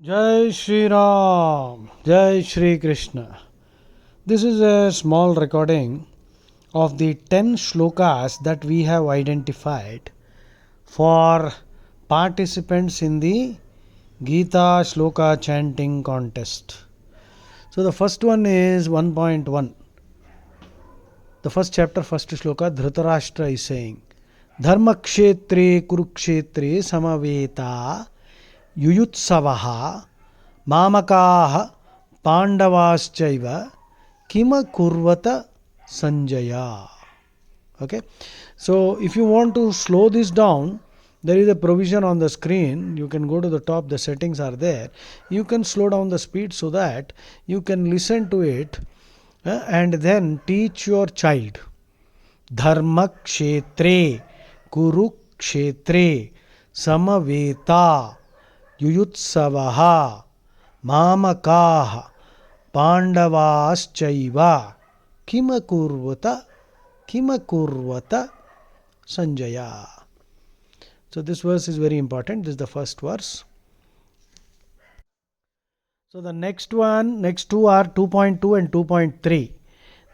Jai Shri Ram, Jai Shri Krishna. This is a small recording of the 10 slokas that we have identified for participants in the Gita sloka chanting contest. So the first one is 1.1. The first chapter, first sloka, Dhritarashtra is saying, Dharma kshetre kurukshetre samaveta yuyutsavaha mamakaha pandavaschaiva kima kurvata sanjaya. Okay, so if you want to slow this down, there is a provision on the screen. You can go to the top, the settings are there. You can slow down the speed so that you can listen to it and then teach your child. Dharma kshetre kurukshetre samaveta yuyutsavaha mamakaha pandavaschaiva kimakurvata sanjaya. So this verse is very important. This is the first verse. So the next two are 2.2 and 2.3.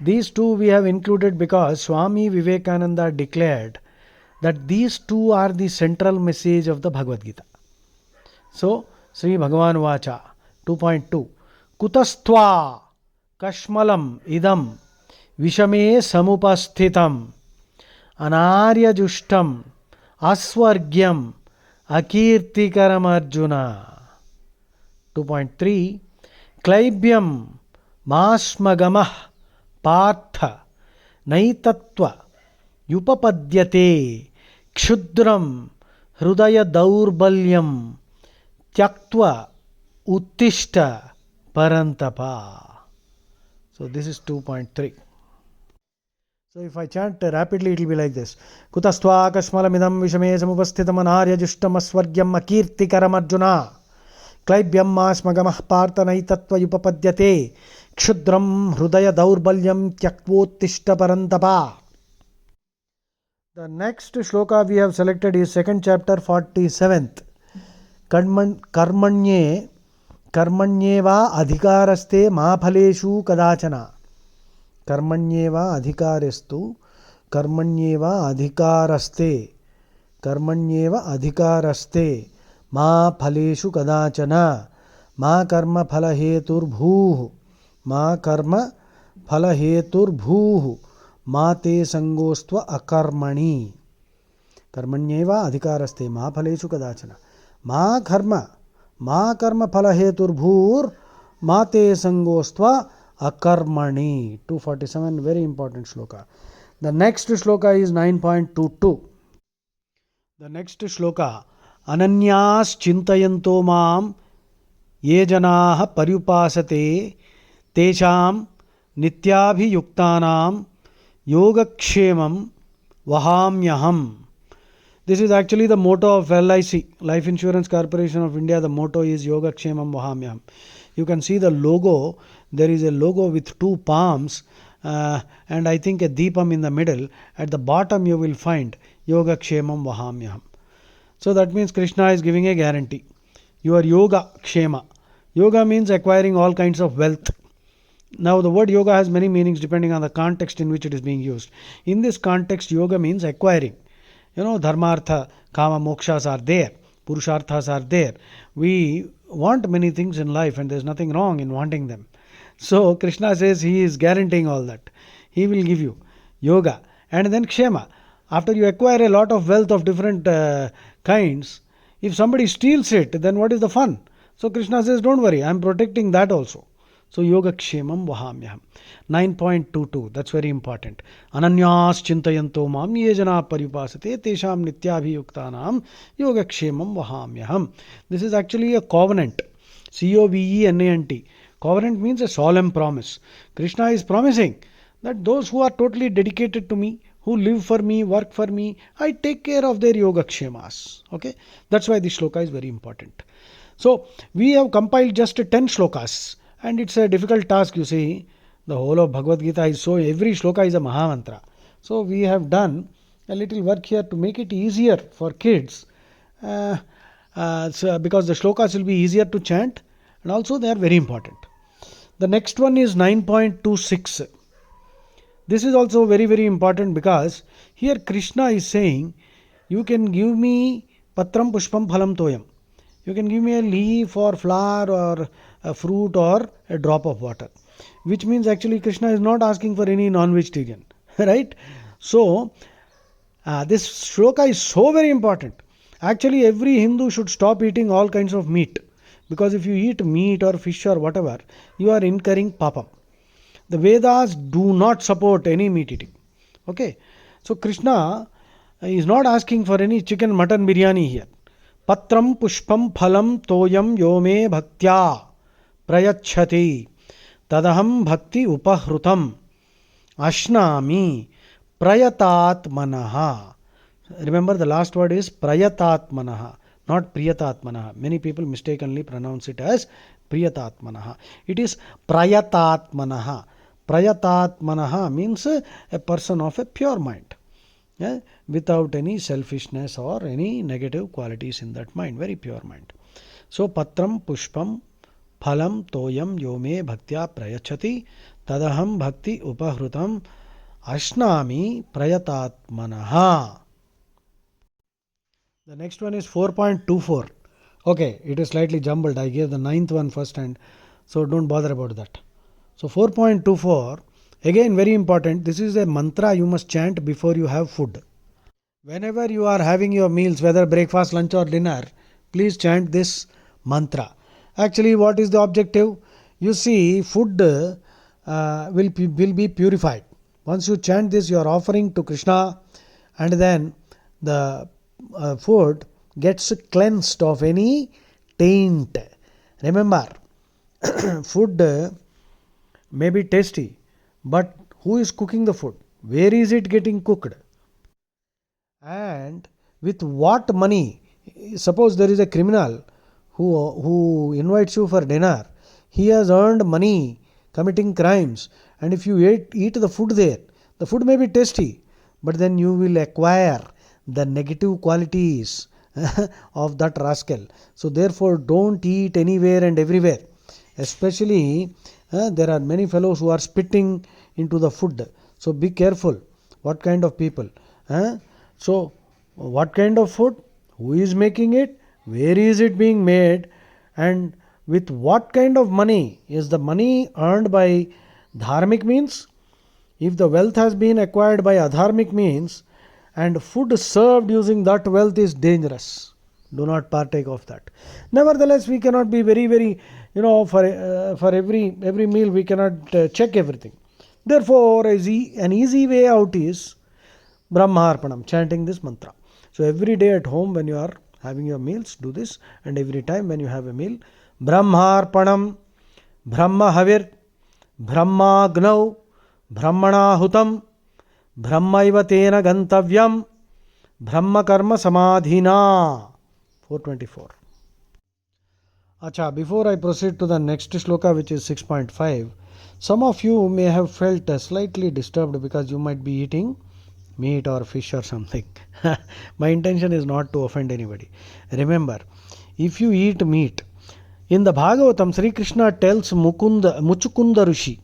These two we have included because Swami Vivekananda declared that these two are the central message of the Bhagavad Gita. So Sri Bhagavan Vacha 2.2 Kutastva Kashmalam Idam Vishame Samupasthitam Anarya Jushtam Asvargyam Akirtikaram Arjuna. 2.3 Klaibyam Masmagamah Partha Naitatva Yupapadyate Kshudram Hrudaya Daurbalyam Tyaktva Uttishta Parantapa. So this is 2.3. So if I chant rapidly, it will be like this. Kutastva kashmalamidam vishame samupasthitam anarya justam asvargyam akirtikaram arjuna. Klaibyam masmagamah parthanai tattva yupapadyate. Kshudram hrudaya daurbalyam tyaktvottishta parantapa. The next shloka we have selected is second chapter 47th. Karmanye Karmanyeva adhikaraste ma phaleshu kadachana. Karmanyeva adhikarestu Karmanyeva adhikaraste ma phaleshu kadachana ma karma phalaheturbhuh ma te sangostva akarmani. Karmanyeva adhikaraste ma phaleshu kadachana ma karma phalaheturbhur ma te sangostva akarmani. 247, very important shloka. The next shloka is 9.22. The next shloka, Ananyas chintayanto mam ye janaha paryupasate tesham nityabhiyuktanam yogakshemam vahamyaham. This is actually the motto of LIC, Life Insurance Corporation of India. The motto is Yogakshemam Vahamyam. You can see the logo. There is a logo with two palms and I think a deepam in the middle. At the bottom you will find Yogakshemam Vahamyam. So that means Krishna is giving a guarantee. Your yoga kshema. Yoga means acquiring all kinds of wealth. Now the word yoga has many meanings depending on the context in which it is being used. In this context, yoga means acquiring. Dharmartha, kama, mokshas are there. Purusharthas are there. We want many things in life and there's nothing wrong in wanting them. So Krishna says he is guaranteeing all that. He will give you yoga. And then kshema. After you acquire a lot of wealth of different kinds, if somebody steals it, then what is the fun? So Krishna says, don't worry, I am protecting that also. So yoga kshemam vahamyaham. 9.22, that's very important. Ananyas chintayanto mam ye jana paryupasate tesham nityabhiyuktanam yoga kshemam vahamyaham. This is actually a covenant. Covenant. Covenant means a solemn promise. Krishna is promising that those who are totally dedicated to me, who live for me, work for me, I take care of their yoga kshemas. Okay, that's why this shloka is very important. So we have compiled just 10 shlokas. And it's a difficult task, you see. The whole of Bhagavad Gita is so, every shloka is a Mahamantra. So we have done a little work here to make it easier for kids. because the shlokas will be easier to chant, and also they are very important. The next one is 9.26. This is also very, very important, because here Krishna is saying, you can give me patram pushpam phalam toyam. You can give me a leaf or flower or a fruit or a drop of water. Which means actually Krishna is not asking for any non-vegetarian. Right? So, this shloka is so very important. Actually, every Hindu should stop eating all kinds of meat. Because if you eat meat or fish or whatever, you are incurring papam. The Vedas do not support any meat eating. Okay. So Krishna is not asking for any chicken mutton biryani here. Patram pushpam phalam toyam yome bhaktya prayachati tadaham bhakti upahrutam ashnami prayatatmanaha. Remember, the last word is prayatatmanaha, not priyatatmanaha. Many people mistakenly pronounce it as priyatatmanaha. It is prayatatmanaha. Prayatatmanaha means a person of a pure mind, without any selfishness or any negative qualities in that mind, very pure mind. So, patram pushpam phalam toyam yome bhaktya prayachati tadaham bhakti upahrutam ashnami prayatatmanaha. The next one is 4.24. Okay, it is slightly jumbled. I gave the ninth one first, and so don't bother about that. So 4.24, again very important. This is a mantra you must chant before you have food. Whenever you are having your meals, whether breakfast, lunch or dinner, please chant this mantra. Actually, what is the objective? You see, food will be purified. Once you chant this, you are offering to Krishna, and then the food gets cleansed of any taint. Remember, food may be tasty, but who is cooking the food? Where is it getting cooked? And with what money? Suppose there is a criminal who invites you for dinner. He has earned money committing crimes, and if you eat the food there, the food may be tasty, but then you will acquire the negative qualities of that rascal. So therefore, don't eat anywhere and everywhere. Especially, there are many fellows who are spitting into the food. So be careful. What kind of people? So, what kind of food? Who is making it? Where is it being made? And with what kind of money? Is the money earned by dharmic means? If the wealth has been acquired by adharmic means, and food served using that wealth is dangerous, do not partake of that. Nevertheless, we cannot be very, very, for every meal we cannot check everything. Therefore, an easy way out is Brahmarpanam, chanting this mantra. So every day at home when you are having your meals, do this, and every time when you have a meal, Brahmarpanam, Brahmahavir, Brahmagnau, Brahmanahutam, Brahmaiva tena gantavyam, Brahma karma samadhina. 424. Acha, before I proceed to the next shloka, which is 6.5, some of you may have felt slightly disturbed because you might be eating meat or fish or something. My intention is not to offend anybody. Remember, if you eat meat, in the Bhagavatam, Sri Krishna tells Muchukunda Rishi.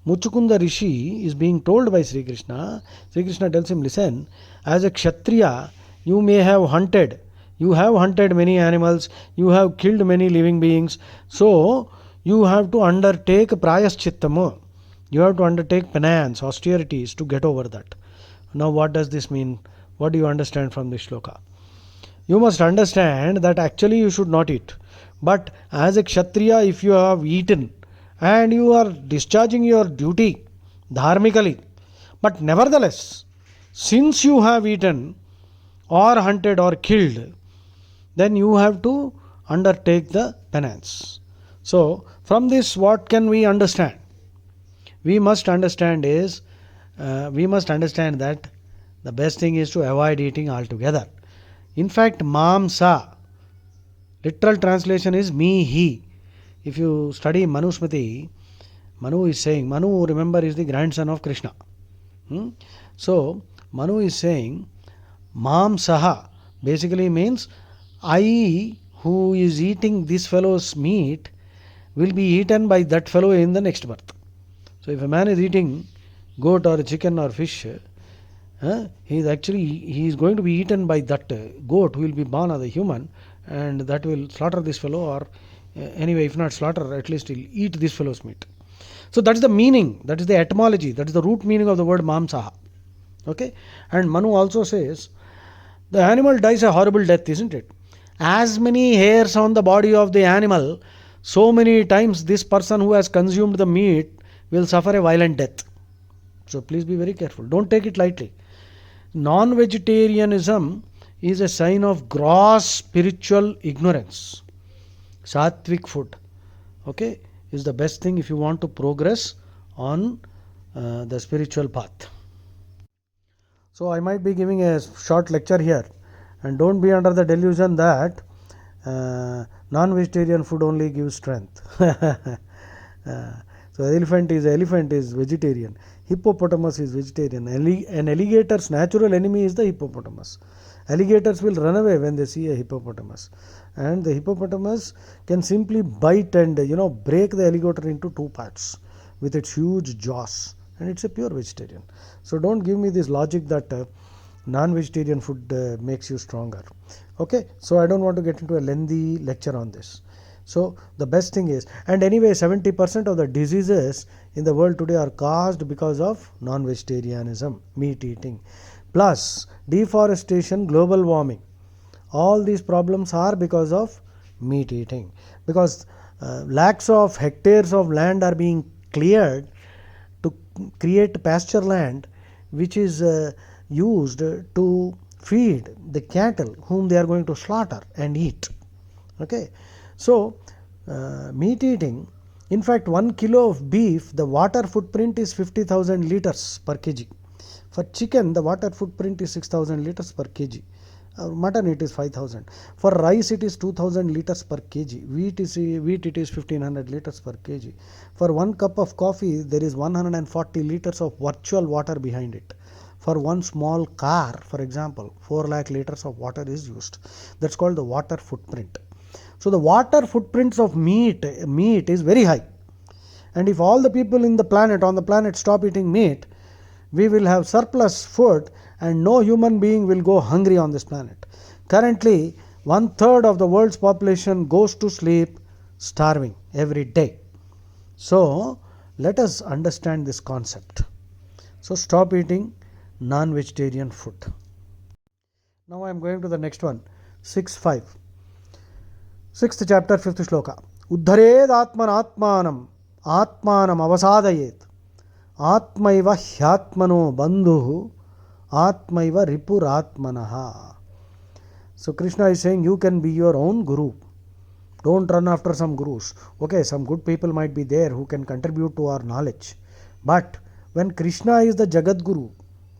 Muchukunda Rishi is being told by Sri Krishna. Sri Krishna tells him, listen, as a Kshatriya, you may have hunted. You have hunted many animals. You have killed many living beings. So, you have to undertake prayaschittama. You have to undertake penance, austerities to get over that. Now, what does this mean? What do you understand from this shloka? You must understand that actually you should not eat. But as a Kshatriya, if you have eaten and you are discharging your duty dharmically, but nevertheless, since you have eaten or hunted or killed, then you have to undertake the penance. So, from this, what can we understand? We must understand that the best thing is to avoid eating altogether. In fact, mamsa, literal translation is me, he. If you study Manusmriti, Manu is saying, Manu, remember, is the grandson of Krishna. So, Manu is saying, Mam Saha basically means I who is eating this fellow's meat will be eaten by that fellow in the next birth. So if a man is eating goat or chicken or fish, he is going to be eaten by that goat who will be born as a human, and that will slaughter this fellow, or anyway, if not slaughter, at least he'll eat this fellow's meat. So that is the meaning, that is the etymology, that is the root meaning of the word mamsaha. Okay, and Manu also says the animal dies a horrible death, isn't it? As many hairs on the body of the animal, so many times this person who has consumed the meat will suffer a violent death. So please be very careful. Don't take it lightly. Non-vegetarianism is a sign of gross spiritual ignorance. Sattvic food, okay, is the best thing if you want to progress on the spiritual path. So I might be giving a short lecture here, and don't be under the delusion that non-vegetarian food only gives strength. So elephant is vegetarian. Hippopotamus is vegetarian. An alligator's natural enemy is the hippopotamus. Alligators will run away when they see a hippopotamus, and the hippopotamus can simply bite and break the alligator into two parts with its huge jaws, and it's a pure vegetarian. So don't give me this logic that non-vegetarian food makes you stronger. Okay, so I don't want to get into a lengthy lecture on this. So the best thing is, and anyway 70% of the diseases in the world today are caused because of non-vegetarianism, meat eating, plus deforestation, global warming. All these problems are because of meat eating, because lakhs of hectares of land are being cleared to create pasture land, which is used to feed the cattle whom they are going to slaughter and eat. Okay, so meat eating, in fact 1 kilo of beef, the water footprint is 50,000 liters per kg. For chicken, the water footprint is 6,000 liters per kg. Mutton, it is 5,000. For rice, it is 2,000 liters per kg. Wheat it is 1,500 liters per kg. For 1 cup of coffee, there is 140 liters of virtual water behind it. For one small car, for example, 4 lakh liters of water is used. That's called the water footprint. So the water footprints of meat is very high. And if all the people on the planet stop eating meat, we will have surplus food and no human being will go hungry on this planet. Currently, 1/3 of the world's population goes to sleep starving every day. So let us understand this concept. So stop eating non-vegetarian food. Now I am going to the next one, 6.5. 6th chapter, 5th shloka. Uddhared atmanatmanam atmanam avasadayet atmaiva hyatmano bandhu atmaiva ripuratmanaha. So Krishna is saying you can be your own guru. Don't run after some gurus. Okay, some good people might be there who can contribute to our knowledge. But when Krishna is the Jagat Guru,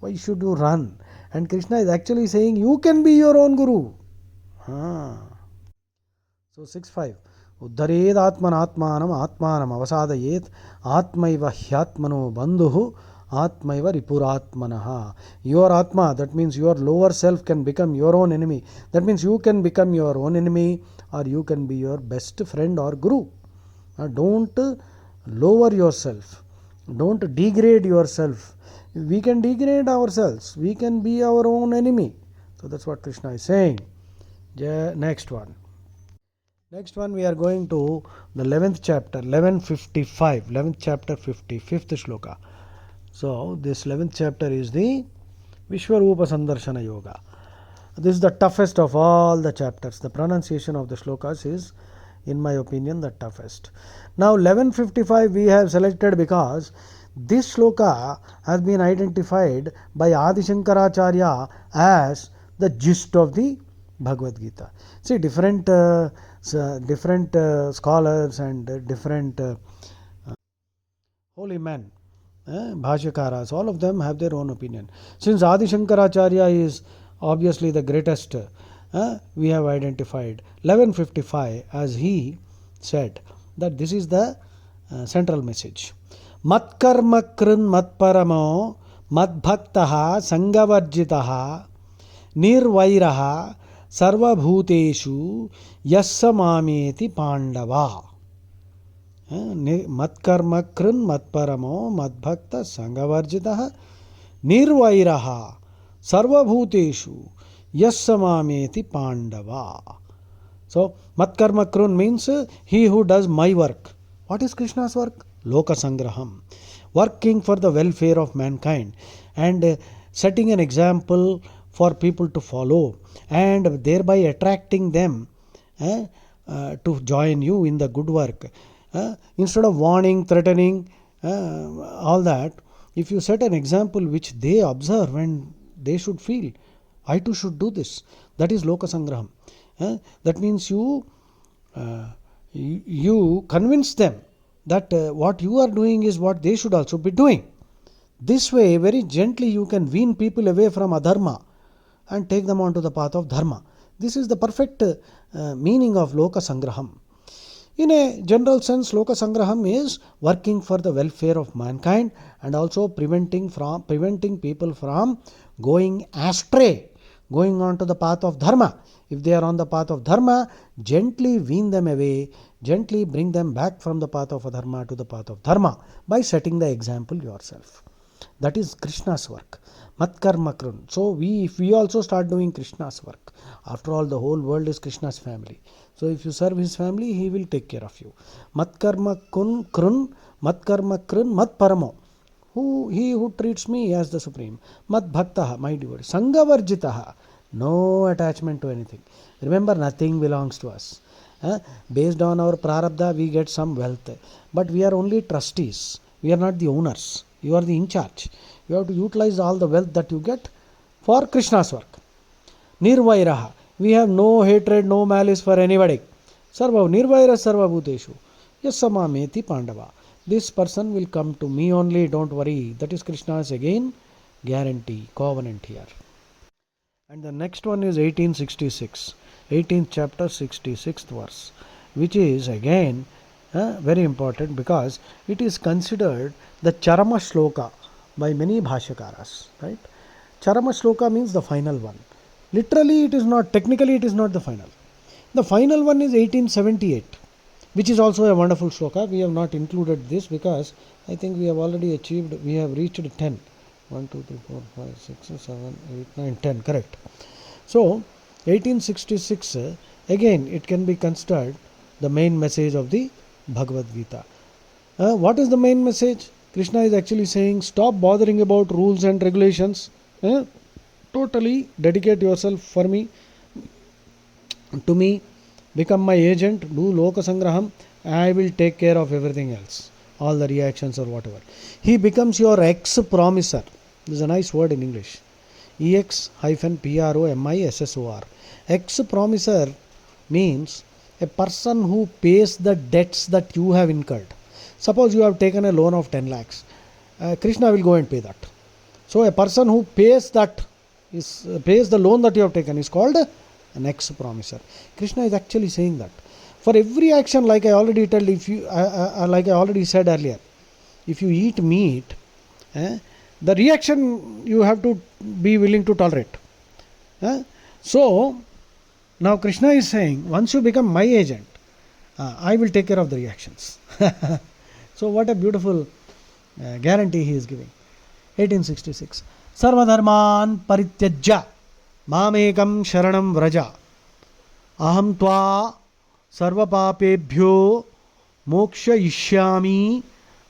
why should you run? And Krishna is actually saying you can be your own guru. So 6.5. Uddhared atmanatmanam atmanam avasadayet atmaiva hyatmano bandhu atmaiva ripuratmanaha. Your atma, that means your lower self, can become your own enemy. That means you can become your own enemy, or you can be your best friend or guru. Don't lower yourself. Don't degrade yourself. We can degrade ourselves. We can be our own enemy. So that's what Krishna is saying. Next one. Next one, we are going to the 11th chapter, 1155, 11th chapter, 55th shloka. So this 11th chapter is the Vishwarupa Sandarshana Yoga. This is the toughest of all the chapters. The pronunciation of the shlokas is, in my opinion, the toughest. Now 1155 we have selected because this shloka has been identified by Adi Shankaracharya as the gist of the Bhagavad Gita. See, different scholars and different holy men, Bhashyakaras, all of them have their own opinion. Since Adi Shankaracharya is obviously the greatest, we have identified 1155 as he said that this is the central message. Matkarma krin matparamo madbhaktaha sangavarjitaha nirvairaha sarva bhuteshu yassa mameti pandava. Matkarma krun matparamo madbhakta sangavarjitaha nirvairaha sarva bhuteshu yassa mameti pandava. So, matkarma krun means he who does my work. What is Krishna's work? Loka sangraham. Working for the welfare of mankind and setting an example for people to follow and thereby attracting them to join you in the good work. Instead of warning, threatening, all that, if you set an example which they observe and they should feel, I too should do this. That is Loka Sangraham. That means you convince them that what you are doing is what they should also be doing. This way, very gently, you can wean people away from adharma and take them onto the path of dharma. This is the perfect meaning of Loka Sangraham. In a general sense, Loka Sangraham is working for the welfare of mankind and also preventing people from going astray, going on to the path of dharma. If they are on the path of dharma, gently wean them away, gently bring them back from the path of adharma to the path of dharma by setting the example yourself. That is Krishna's work. Matkarma krun. So if we also start doing Krishna's work, after all, the whole world is Krishna's family. So if you serve his family, he will take care of you. Matkarma krun, matkarma krun, matparamo. He who treats me as the supreme. Mat bhaktaha, my devotee. Sangavarjitaha, no attachment to anything. Remember, nothing belongs to us. Based on our prarabdha, we get some wealth. But we are only trustees. We are not the owners. You are the in charge. You have to utilize all the wealth that you get for Krishna's work. Nirvairaha. We have no hatred, no malice for anybody. Sarva nirvaira sarva bhuteshu. Yassama meti pandava. This person will come to me only, don't worry. That is Krishna's again guarantee, covenant here. And the next one is 1866, 18th chapter, 66th verse, which is again very important because it is considered the Charama Shloka by many Bhashakaras. Right? Charama Shloka means the final one. Literally it is not, technically it is not the final. The final one is 1878, which is also a wonderful shloka. We have not included this because I think we have already achieved, we have reached 10. 1, 2, 3, 4, 5, 6, 7, 8, 9, 10, correct. So 1866, again it can be considered the main message of the Bhagavad Gita. What is the main message? Krishna is actually saying, stop bothering about rules and regulations. Totally dedicate yourself for me, to me, become my agent, do Loka Sangraham, I will take care of everything else, all the reactions or whatever. He becomes your ex-promiser. This is a nice word in English. EX-PROMISSOR. Ex-promiser means a person who pays the debts that you have incurred. Suppose you have taken a loan of 10 lakhs. Krishna will go and pay that. So a person who pays that, pays the loan that you have taken is called an ex-promiser. Krishna is actually saying that. For every action, like I already told, like I already said earlier, if you eat meat, the reaction you have to be willing to tolerate. So now Krishna is saying, once you become my agent, I will take care of the reactions. So what a beautiful guarantee he is giving. 1866. Sarvadharman parityajya mamekam sharanam vraja aham tva sarvapapebhyo moksha ishyami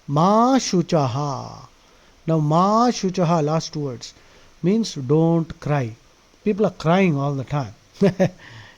ma shuchaha. Now ma shuchaha, last two words, means don't cry. People are crying all the time.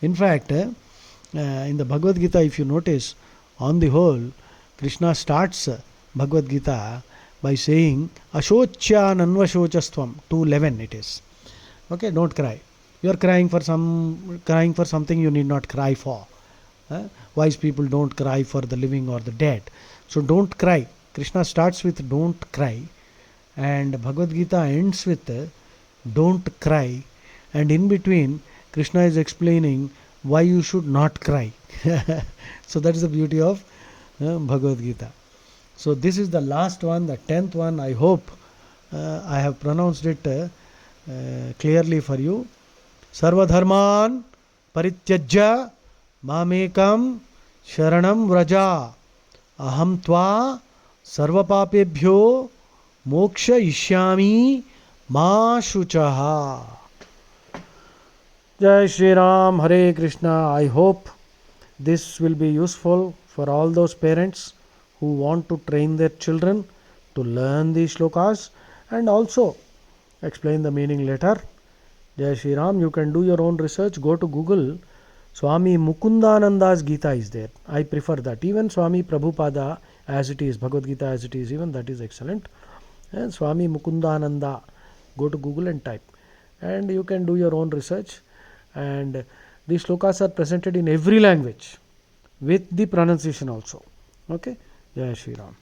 In fact, in the Bhagavad Gita, if you notice, on the whole, Krishna starts Bhagavad Gita by saying Ashochya nanvashochastvam, 2:11 it is. Okay, don't cry. You are crying for something you need not cry for. Wise people don't cry for the living or the dead. So don't cry. Krishna starts with don't cry, and Bhagavad Gita ends with don't cry, and in between Krishna is explaining why you should not cry. So that is the beauty of Bhagavad Gita. So this is the last one, the 10th one. I hope I have pronounced it clearly for you. Sarvadharman Parityajya mamekam sharanam vraja aham tva sarvapapebhyo moksha ishyami ma shuchaha. Jai Shri Ram, Hare Krishna. I hope this will be useful for all those parents who want to train their children to learn these shlokas and also explain the meaning later. Jai Shri Ram. You can do your own research. Go to Google. Swami Mukundananda's Gita is there. I prefer that. Even Swami Prabhupada as it is, Bhagavad Gita as it is, even that is excellent. And Swami Mukundananda. Go to Google and type. And you can do your own research. And these shlokas are presented in every language with the pronunciation also. Okay? Jai Shri Ram.